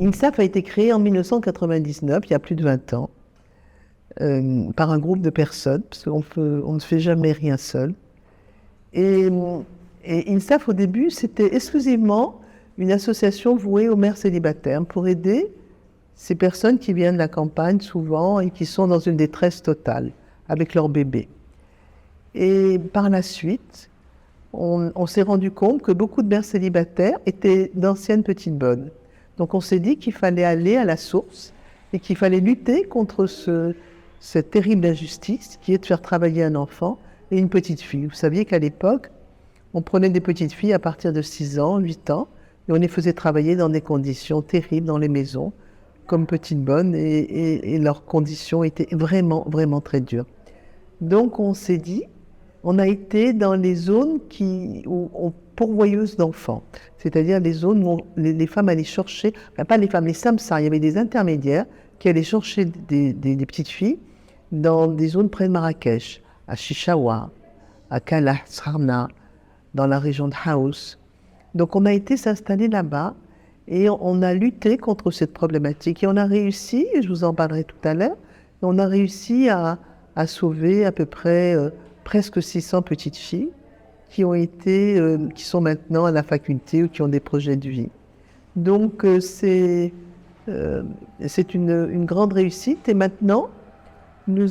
INSAF a été créé en 1999, il y a plus de 20 ans, par un groupe de personnes, parce qu'on ne fait jamais rien seul. Et INSAF, au début, c'était exclusivement une association vouée aux mères célibataires pour aider ces personnes qui viennent de la campagne souvent et qui sont dans une détresse totale avec leur bébé. Et par la suite, on s'est rendu compte que beaucoup de mères célibataires étaient d'anciennes petites bonnes. Donc on s'est dit qu'il fallait aller à la source et qu'il fallait lutter contre cette terrible injustice qui est de faire travailler un enfant et une petite fille. Vous saviez qu'à l'époque, on prenait des petites filles à partir de 6 ans, 8 ans, et on les faisait travailler dans des conditions terribles dans les maisons, comme petites bonnes, et leurs conditions étaient vraiment, vraiment très dures. Donc on s'est dit, on a été dans les zones pourvoyeuses d'enfants, c'est-à-dire les zones où les femmes allaient chercher, enfin pas les femmes, les samsars, il y avait des intermédiaires qui allaient chercher des petites filles dans des zones près de Marrakech, à Chichaoua, à Kalah, Sarna, dans la région de Haous. Donc on a été s'installer là-bas et on a lutté contre cette problématique. Et on a réussi, et je vous en parlerai tout à l'heure, on a réussi à sauver à peu près presque 600 petites filles qui sont maintenant à la faculté ou qui ont des projets de vie. Donc c'est une grande réussite. Et maintenant, nous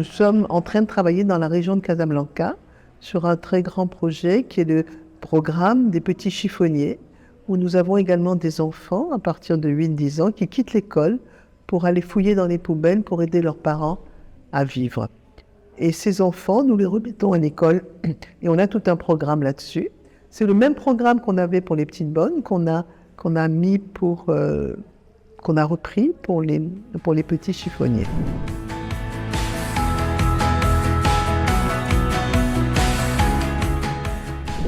sommes en train de travailler dans la région de Casablanca sur un très grand projet qui est le programme des petits chiffonniers, où nous avons également des enfants à partir de 8-10 ans qui quittent l'école pour aller fouiller dans les poubelles pour aider leurs parents à vivre. Et ces enfants, nous les remettons à l'école et on a tout un programme là-dessus. C'est le même programme qu'on avait pour les petites bonnes qu'on a repris pour les petits chiffonniers.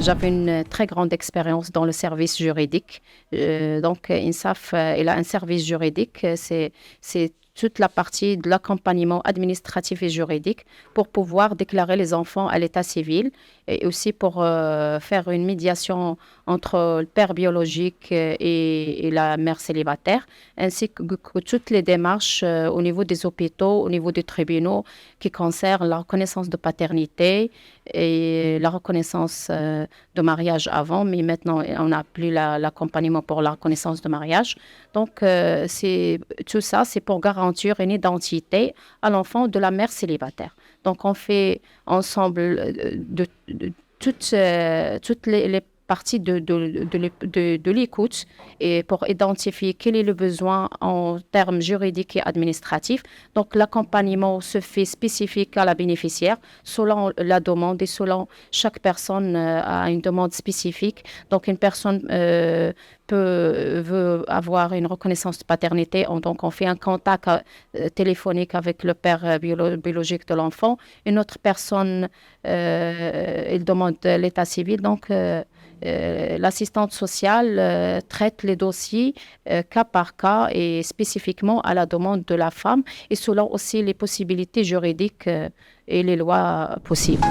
J'avais une très grande expérience dans le service juridique. Donc, INSAF, il a un service juridique. C'est toute la partie de l'accompagnement administratif et juridique pour pouvoir déclarer les enfants à l'état civil et aussi pour faire une médiation entre le père biologique et la mère célibataire, ainsi que toutes les démarches au niveau des hôpitaux, au niveau des tribunaux qui concernent la reconnaissance de paternité et la reconnaissance de mariage avant, mais maintenant on n'a plus l'accompagnement pour la reconnaissance de mariage. Donc tout ça, c'est pour garantir une identité à l'enfant de la mère célibataire. Donc on fait ensemble toutes les partie de l'écoute et pour identifier quel est le besoin en termes juridiques et administratifs. Donc, l'accompagnement se fait spécifique à la bénéficiaire selon la demande et selon chaque personne a une demande spécifique. Donc, une personne veut avoir une reconnaissance de paternité, donc on fait un contact téléphonique avec le père biologique de l'enfant. Une autre personne, il demande l'état civil, donc l'assistante sociale traite les dossiers cas par cas et spécifiquement à la demande de la femme et selon aussi les possibilités juridiques et les lois possibles.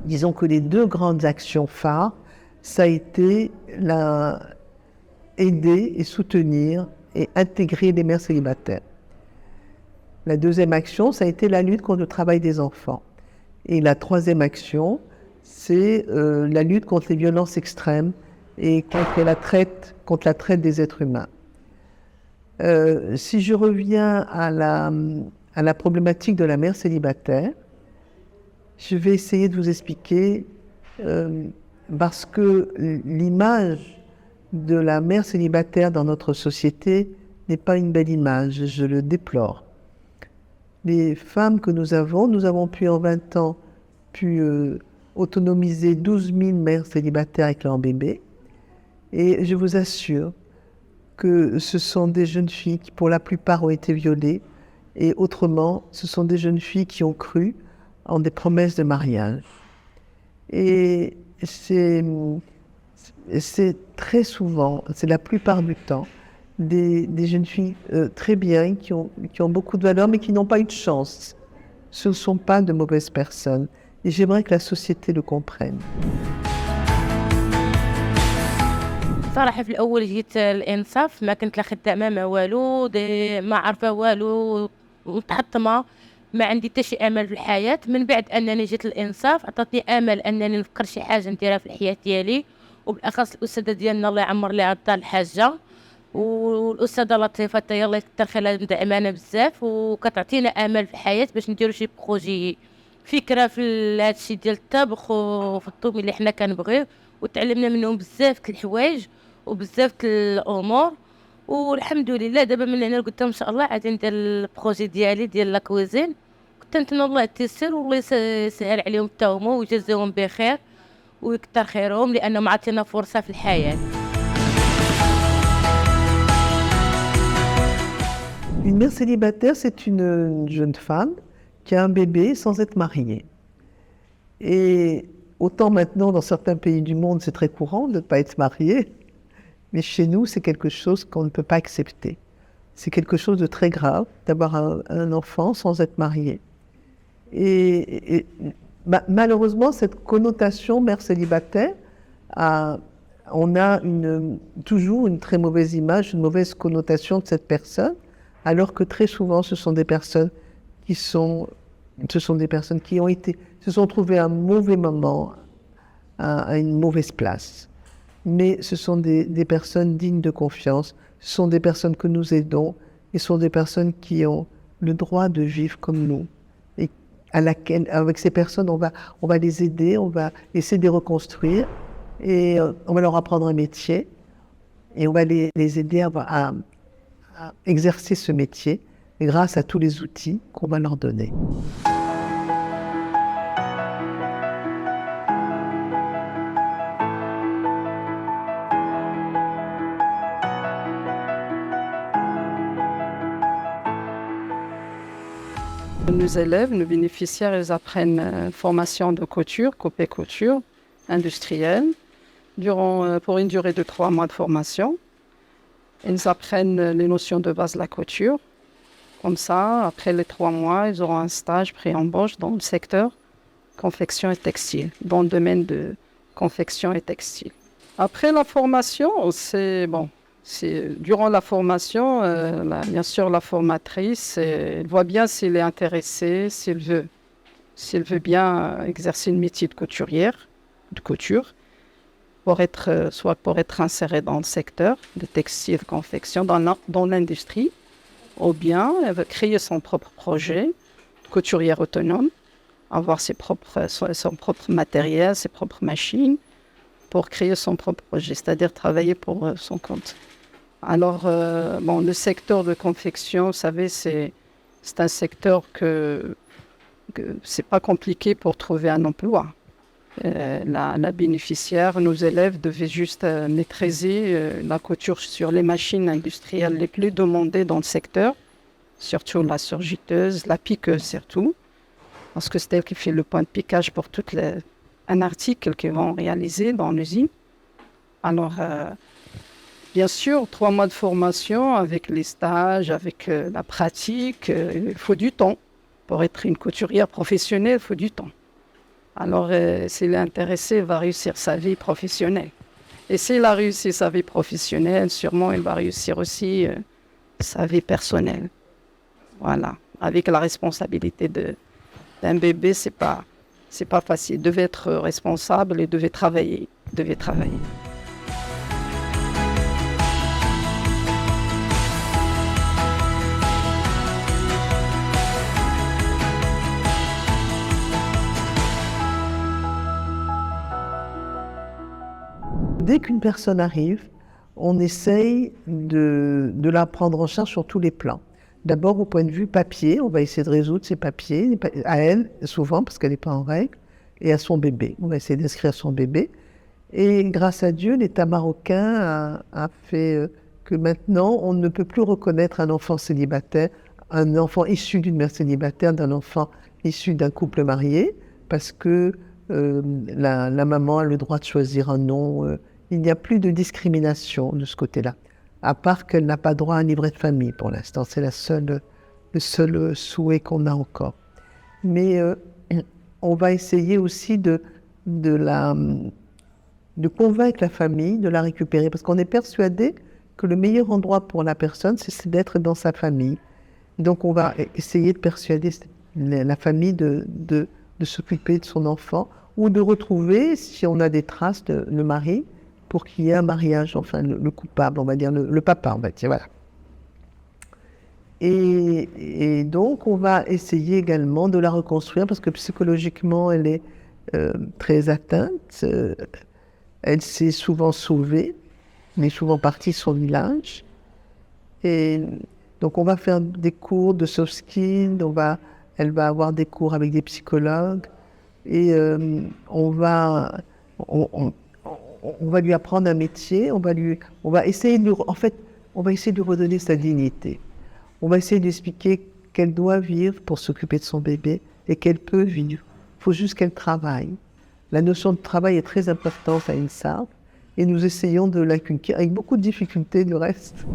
Disons que les deux grandes actions phares, ça a été aider et soutenir et intégrer les mères célibataires. La deuxième action, ça a été la lutte contre le travail des enfants. Et la troisième action, c'est la lutte contre les violences extrêmes et contre la traite des êtres humains. Si je reviens à la problématique de la mère célibataire, je vais essayer de vous expliquer, parce que l'image de la mère célibataire dans notre société n'est pas une belle image, je le déplore. Les femmes que nous avons pu en 20 ans autonomiser 12 000 mères célibataires avec leur bébé. Et je vous assure que ce sont des jeunes filles qui, pour la plupart, ont été violées. Et autrement, ce sont des jeunes filles qui ont cru en des promesses de mariage. Et c'est très souvent, c'est la plupart du temps, des jeunes filles très bien, qui ont beaucoup de valeur, mais qui n'ont pas eu de chance. Ce ne sont pas de mauvaises personnes. Et j'aimerais que la société le comprenne. صراحة في الأول جيت الإنصاف ما كنت لا خدامة ما والو ما عارفة والو متحطمة ما عندي حتى شي أمل في الحياة. من بعد أنني جيت الإنصاف عطاتني أمل أنني نفكر شي حاجة نديرها في الحياة ديالي، وبالأخص الأستاذة ديالنا الله يعمر ليها الدار الحاجة والأستاذة لطيفة حتى هي الله يكثر خيرها مدعمانا بزاف وكتعطينا أمل في الحياة باش نديرو شي بروجي فكرة في هادشي ديال الطبخ وفي الطومي اللي حنا كنبغيو، وتعلمنا منهم بزاف د الحوايج وبزاف د الامور. والحمد لله دابا من هنا لقدام ان شاء الله غادي ندير البروجي ديالي ديال لا كويزين. كنت نتمنى الله يتيسر والله يسهل عليهم حتى هما ويجازيهم بخير ويكثر خيرهم لانهم عطينا فرصه في الحياه. Une mère célibataire, c'est une jeune femme qui a un bébé sans être mariée. Et autant maintenant, dans certains pays du monde, c'est très courant de ne pas être marié, mais chez nous, c'est quelque chose qu'on ne peut pas accepter. C'est quelque chose de très grave d'avoir un enfant sans être marié. Et malheureusement, cette connotation mère célibataire, on a toujours une très mauvaise image, une mauvaise connotation de cette personne, alors que très souvent, ce sont des personnes qui se sont trouvées à un mauvais moment, à une mauvaise place. Mais ce sont des personnes dignes de confiance, ce sont des personnes que nous aidons, et ce sont des personnes qui ont le droit de vivre comme nous. Et avec ces personnes, on va les aider, on va essayer de les reconstruire, et on va leur apprendre un métier, et on va les aider à exercer ce métier grâce à tous les outils qu'on va leur donner. Nos élèves, nos bénéficiaires, ils apprennent une formation de couture, coupé couture, industrielle, pour une durée de 3 mois de formation. Ils apprennent les notions de base de la couture. Comme ça, après les 3 mois, ils auront un stage pré-embauche dans le secteur confection et textile, dans le domaine de confection et textile. Après la formation, durant la formation, bien sûr, la formatrice, elle voit bien s'il est intéressé, s'il veut bien exercer le métier de couturière, de couture, soit pour être inséré dans le secteur de textile, confection, dans l'industrie, ou bien elle veut créer son propre projet, couturière autonome, avoir son propre matériel, ses propres machines, pour créer son propre projet, c'est-à-dire travailler pour son compte. Alors, le secteur de confection, vous savez, c'est un secteur que c'est pas compliqué pour trouver un emploi. La bénéficiaire, nos élèves devaient juste maîtriser la couture sur les machines industrielles les plus demandées dans le secteur, surtout la surgiteuse, la piqueuse surtout, parce que c'est elle qui fait le point de piquage pour un article qu'ils vont réaliser dans l'usine. Alors, bien sûr, 3 mois de formation avec les stages, avec la pratique, il faut du temps. Pour être une couturière professionnelle, il faut du temps. Alors, s'il est intéressé, il va réussir sa vie professionnelle. Et s'il a réussi sa vie professionnelle, sûrement il va réussir aussi sa vie personnelle. Voilà. Avec la responsabilité d'un bébé, c'est pas facile. Il devait être responsable et devait travailler. Dès qu'une personne arrive, on essaye de la prendre en charge sur tous les plans. D'abord, au point de vue papier, on va essayer de résoudre ses papiers, à elle, souvent, parce qu'elle n'est pas en règle, et à son bébé. On va essayer d'inscrire son bébé. Et grâce à Dieu, l'État marocain a fait que maintenant, on ne peut plus reconnaître un enfant célibataire, un enfant issu d'une mère célibataire, d'un enfant issu d'un couple marié, parce que la maman a le droit de choisir un nom. Il n'y a plus de discrimination de ce côté-là. à part qu'elle n'a pas droit à un livret de famille pour l'instant. C'est le seul souhait qu'on a encore. Mais on va essayer aussi de convaincre la famille de la récupérer, parce qu'on est persuadé que le meilleur endroit pour la personne, c'est d'être dans sa famille. Donc on va essayer de persuader la famille de s'occuper de son enfant, ou de retrouver, si on a des traces, le mari, pour qu'il y ait un mariage, enfin le coupable, on va dire, le papa, on va dire, voilà. Et donc, on va essayer également de la reconstruire, parce que psychologiquement, elle est très atteinte. Elle s'est souvent sauvée, mais souvent partie de son village. Et donc, on va faire des cours de soft skills, elle va avoir des cours avec des psychologues, et on va lui apprendre un métier, on va essayer de lui redonner sa dignité. On va essayer d'expliquer qu'elle doit vivre pour s'occuper de son bébé et qu'elle peut vivre. Il faut juste qu'elle travaille. La notion de travail est très importante à INSAF et nous essayons de l'inculquer avec beaucoup de difficultés du reste.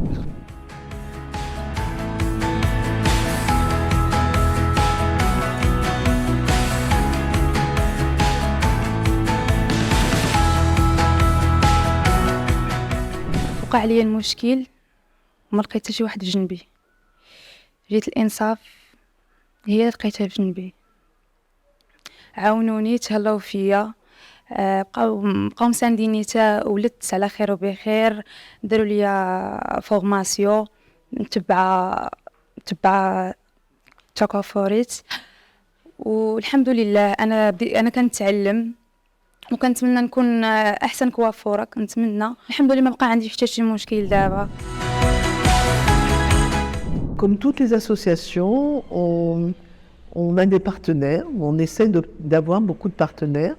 وقع لي المشكل وما لقيت حتى شي واحد بجنبي. جيت الانصاف هي اللي لقيتها بجنبي، عاونوني تهلاو فيا، بقاو مسانديني حتى ولدت على خير وبخير. داروا ليا فورماسيون تبع تكافوريت، والحمد لله انا كنتعلم وكنتمنى نكون احسن كوافوره. كنتمنى الحمد لله ما بقى عندي حتى شي مشكل دابا. Comme toutes les associations, on a des partenaires, on essaie d'avoir beaucoup de partenaires.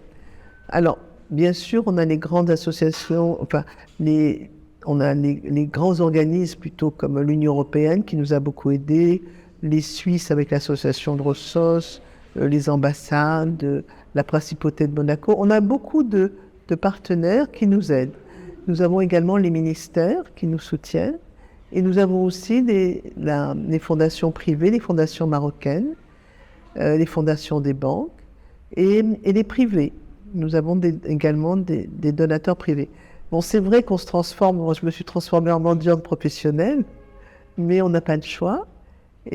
Alors, bien sûr, on a les grandes associations, enfin, on a les grands organismes plutôt comme l'Union européenne qui nous a beaucoup aidés, les Suisses avec l'association de Rossos, les ambassades, la principauté de Monaco. On a beaucoup de partenaires qui nous aident. Nous avons également les ministères qui nous soutiennent. Et nous avons aussi les fondations privées, les fondations marocaines, les fondations des banques et les privés. Nous avons également des donateurs privés. Bon, c'est vrai qu'on se transforme, moi je me suis transformée en mendiante professionnelle, mais on n'a pas le choix.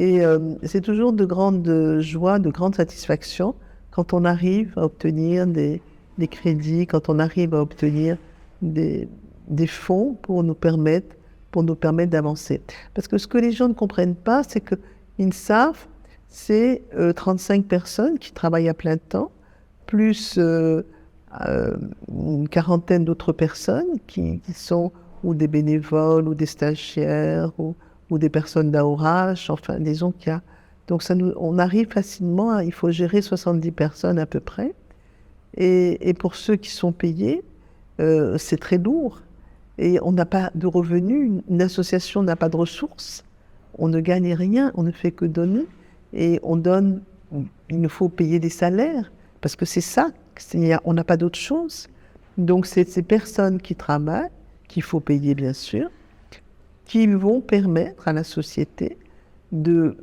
Et c'est toujours de grandes joies, de grandes satisfactions quand on arrive à obtenir des crédits, quand on arrive à obtenir des fonds pour nous permettre d'avancer. Parce que ce que les gens ne comprennent pas, c'est que INSAF, c'est 35 personnes qui travaillent à plein temps, plus une quarantaine d'autres personnes qui sont ou des bénévoles, ou des stagiaires, ou des personnes d'AORH, enfin, disons qu'il y a... Donc on arrive facilement, il faut gérer 70 personnes à peu près. Et pour ceux qui sont payés, c'est très lourd. Et on n'a pas de revenus, une association n'a pas de ressources, on ne gagne rien, on ne fait que donner, et on donne, il nous faut payer des salaires, parce que c'est ça, on n'a pas d'autre chose. Donc c'est ces personnes qui travaillent, qu'il faut payer bien sûr, qui vont permettre à la société de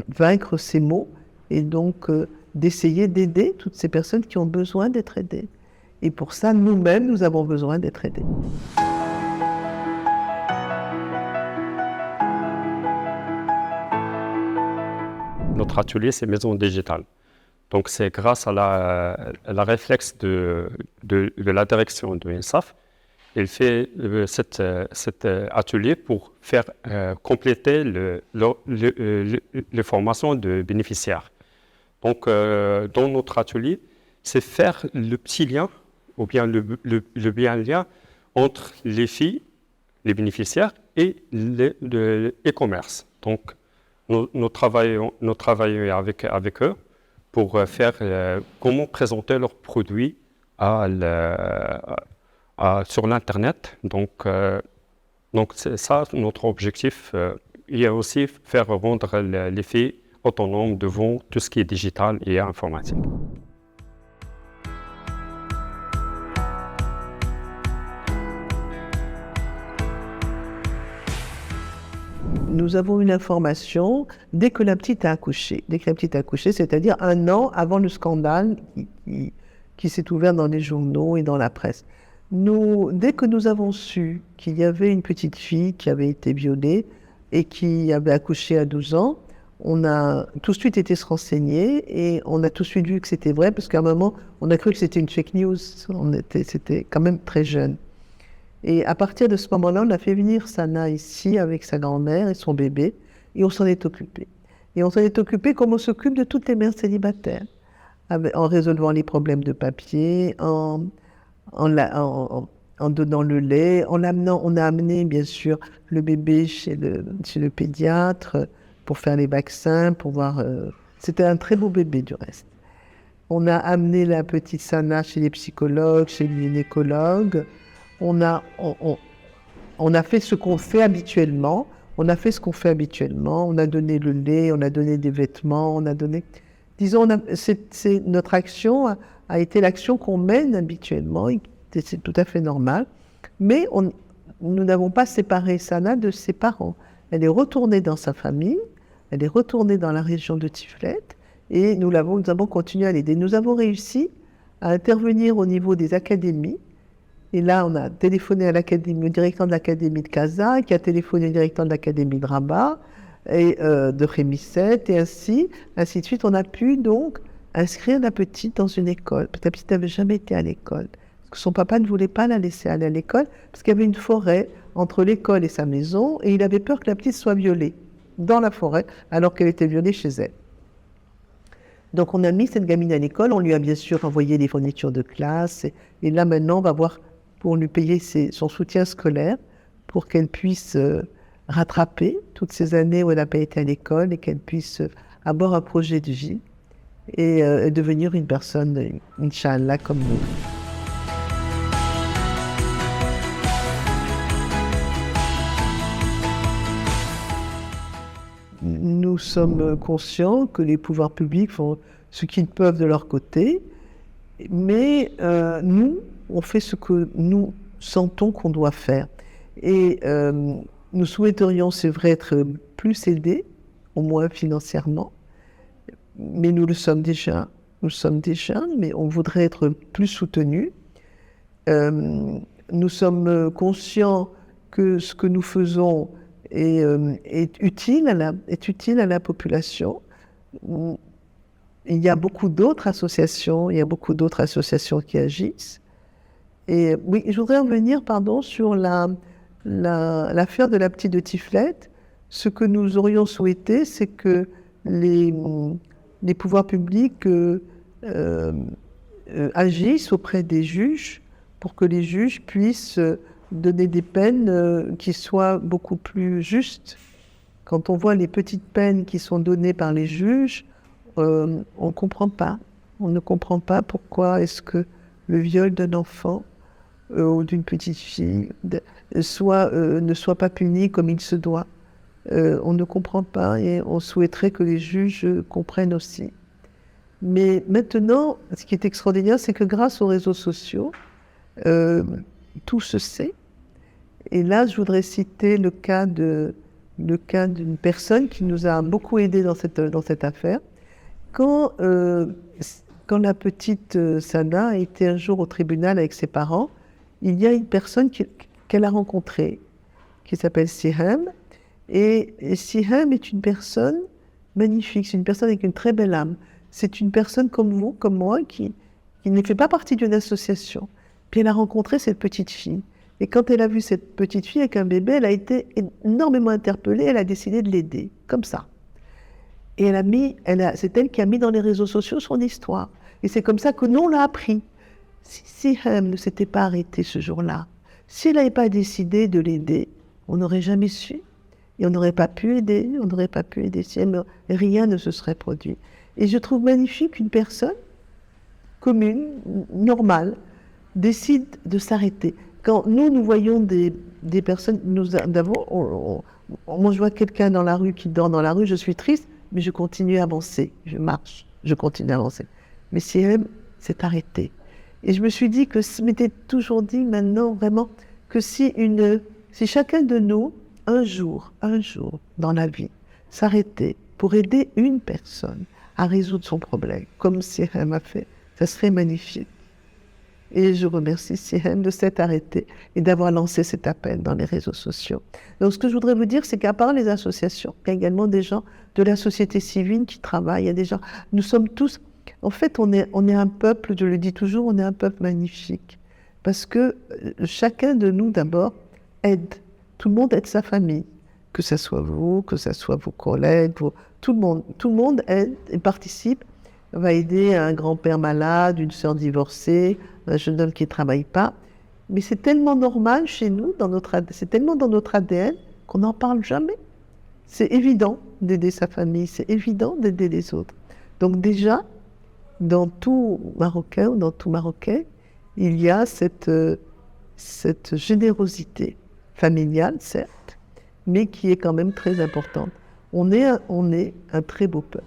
vaincre ces maux, et donc d'essayer d'aider toutes ces personnes qui ont besoin d'être aidées. Et pour ça, nous-mêmes, nous avons besoin d'être aidés. Notre atelier, c'est Maison Digitale. Donc, c'est grâce à la réflexe de la direction de INSAF, il fait cet atelier pour faire compléter les formations de bénéficiaires. Donc, dans notre atelier, c'est faire le petit lien, ou bien le bien lien entre les filles, les bénéficiaires, et le e-commerce. Donc, nous travaillons avec eux pour faire comment présenter leurs produits sur l'Internet. Donc c'est ça notre objectif. Il y a aussi faire rendre les filles autonomes devant tout ce qui est digital et informatique. nous avons une information dès que la petite a accouché. Dès que la petite a accouché, c'est-à-dire 1 an avant le scandale qui s'est ouvert dans les journaux et dans la presse. Dès que nous avons su qu'il y avait une petite fille qui avait été violée et qui avait accouché à 12 ans, on a tout de suite été se renseigner et on a tout de suite vu que c'était vrai, parce qu'à un moment, on a cru que c'était une fake news. C'était quand même très jeune. Et à partir de ce moment-là, on a fait venir Sana ici avec sa grand-mère et son bébé, et on s'en est occupé. Et on s'en est occupé comme on s'occupe de toutes les mères célibataires, en résolvant les problèmes de papier, en donnant le lait, on a amené bien sûr le bébé chez le pédiatre pour faire les vaccins, pour voir. C'était un très beau bébé du reste. On a amené la petite Sana chez les psychologues, chez les gynécologues. On a fait ce qu'on fait habituellement. On a donné le lait, on a donné des vêtements, on a donné. Disons, notre action a été l'action qu'on mène habituellement, et c'est tout à fait normal. Mais nous n'avons pas séparé Sana de ses parents. Elle est retournée dans sa famille, elle est retournée dans la région de Tiflet, et nous avons continué à l'aider. Nous avons réussi à intervenir au niveau des académies. Et là, on a téléphoné au directeur de l'académie de Casa, qui a téléphoné au directeur de l'académie de Rabat, et de Rémisset, et ainsi de suite. On a pu donc inscrire la petite dans une école. Parce que la petite n'avait jamais été à l'école. Parce que son papa ne voulait pas la laisser aller à l'école, parce qu'il y avait une forêt entre l'école et sa maison, et il avait peur que la petite soit violée dans la forêt, alors qu'elle était violée chez elle. Donc on a mis cette gamine à l'école, on lui a bien sûr envoyé les fournitures de classe, et là maintenant on va voir pour lui payer son soutien scolaire, pour qu'elle puisse rattraper toutes ces années où elle n'a pas été à l'école, et qu'elle puisse avoir un projet de vie et devenir une personne, Inch'Allah, comme nous. Nous sommes conscients que les pouvoirs publics font ce qu'ils peuvent de leur côté, mais nous, on fait ce que nous sentons qu'on doit faire. Et nous souhaiterions, c'est vrai, être plus aidés, au moins financièrement, mais nous le sommes déjà. Mais on voudrait être plus soutenus. Nous sommes conscients que ce que nous faisons est utile à la population. Il y a beaucoup d'autres associations, qui agissent. Et oui, je voudrais revenir, sur l'affaire de la petite de Tiflet. Ce que nous aurions souhaité, c'est que les pouvoirs publics agissent auprès des juges pour que les juges puissent donner des peines qui soient beaucoup plus justes. Quand on voit les petites peines qui sont données par les juges, on ne comprend pas. On ne comprend pas pourquoi est-ce que le viol d'un enfant ou d'une petite fille ne soit pas puni comme il se doit. On ne comprend pas et on souhaiterait que les juges comprennent aussi. Mais maintenant, ce qui est extraordinaire, c'est que grâce aux réseaux sociaux, tout se sait. Et là, je voudrais citer le cas d'une personne qui nous a beaucoup aidés dans cette affaire. Quand la petite Sana était un jour au tribunal avec ses parents, il y a une personne qu'elle a rencontrée, qui s'appelle Siham. Et Siham est une personne magnifique, c'est une personne avec une très belle âme. C'est une personne comme vous, comme moi, qui ne fait pas partie d'une association. Puis elle a rencontré cette petite fille. Et quand elle a vu cette petite fille avec un bébé, elle a été énormément interpellée, elle a décidé de l'aider, comme ça. Et c'est elle qui a mis dans les réseaux sociaux son histoire. Et c'est comme ça que nous, on l'a appris. Si Siham ne s'était pas arrêtée ce jour-là, si elle n'avait pas décidé de l'aider, on n'aurait jamais su. Et on n'aurait pas pu aider, rien ne se serait produit. Et je trouve magnifique qu'une personne commune, normale, décide de s'arrêter. Quand nous voyons des personnes, moi je vois quelqu'un dans la rue qui dort dans la rue, je suis triste, mais je continue à avancer, je marche, je continue à avancer. Mais si elle s'est arrêtée. Et je me suis dit que, je m'étais toujours dit maintenant vraiment, que si chacun de nous un jour, dans la vie, s'arrêter pour aider une personne à résoudre son problème, comme Sihem a fait, ça serait magnifique. Et je remercie Sihem de s'être arrêté et d'avoir lancé cet appel dans les réseaux sociaux. Donc ce que je voudrais vous dire, c'est qu'à part les associations, il y a également des gens de la société civile qui travaillent, il y a des gens, nous sommes tous, en fait on est un peuple, je le dis toujours, on est un peuple magnifique. Parce que chacun de nous d'abord aide, tout le monde aide sa famille, que ce soit vous, que ce soit vos collègues, tout le monde aide et participe, va aider un grand-père malade, une sœur divorcée, un jeune homme qui ne travaille pas. Mais c'est tellement normal chez nous, c'est tellement dans notre ADN qu'on n'en parle jamais. C'est évident d'aider sa famille, c'est évident d'aider les autres. Donc déjà, dans tout Marocain ou dans tout Marocain, il y a cette générosité familiale, certes, mais qui est quand même très importante. On est un très beau peuple.